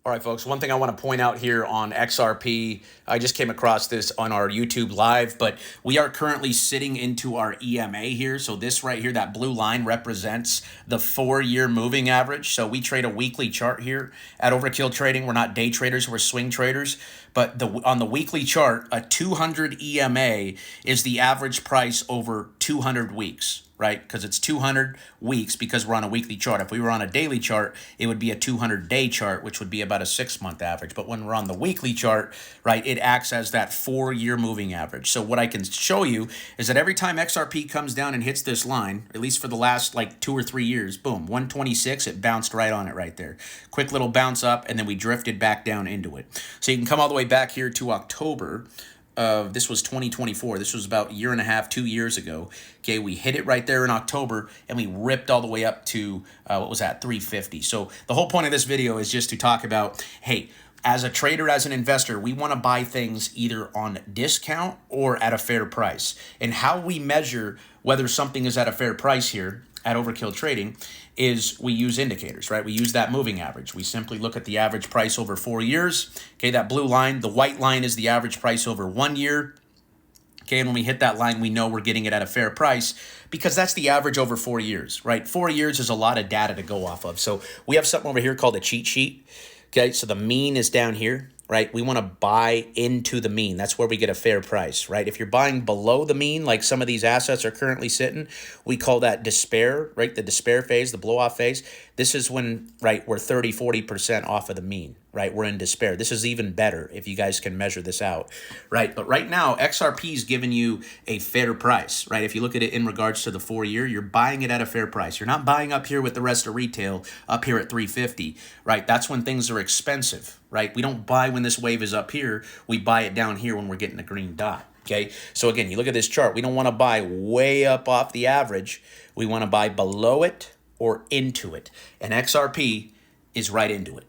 All right, folks, one thing I want to point out here on XRP, I just came across this on our YouTube live, but we are currently sitting into our EMA here. So this right here, that blue line represents the 4-year moving average. So we trade a weekly chart here at Overkill Trading. We're not day traders, we're swing traders. But on the weekly chart, a 200 EMA is the average price over 200 weeks. Right? Because it's 200 weeks because we're on a weekly chart. If we were on a daily chart, it would be a 200-day chart, which would be about a 6-month average. But when we're on the weekly chart, right, it acts as that 4-year moving average. So what I can show you is that every time XRP comes down and hits this line, at least for the last like 2 or 3 years, boom, 126, it bounced right on it right there. Quick little bounce up, and then we drifted back down into it. So you can come all the way back here to October. This was 2024. This was about a year and a half, 2 years ago. Okay, we hit it right there in October, and we ripped all the way up to, what was that, 350. So the whole point of this video is just to talk about, hey, as a trader, as an investor, we want to buy things either on discount or at a fair price. And how we measure whether something is at a fair price here at Overkill Trading is we use indicators, right? We use that moving average. We simply look at the average price over 4 years. Okay, that blue line, the white line is the average price over 1 year. Okay, and when we hit that line, we know we're getting it at a fair price because that's the average over 4 years, right? 4 years is a lot of data to go off of. So we have something over here called a cheat sheet. Okay, so the mean is down here, right? We want to buy into the mean. That's where we get a fair price, right? If you're buying below the mean, like some of these assets are currently sitting, we call that despair, right? The despair phase, the blow off phase. This is when, right, we're 30, 40% off of the mean, right? We're in despair. This is even better if you guys can measure this out, right? But right now, XRP is giving you a fair price, right? If you look at it in regards to the 4-year, you're buying it at a fair price. You're not buying up here with the rest of retail up here at 350, right? That's when things are expensive, right? We don't buy when this wave is up here. We buy it down here when we're getting a green dot. Okay, so again, you look at this chart. We don't want to buy way up off the average. We want to buy below it or into it. And XRP is right into it.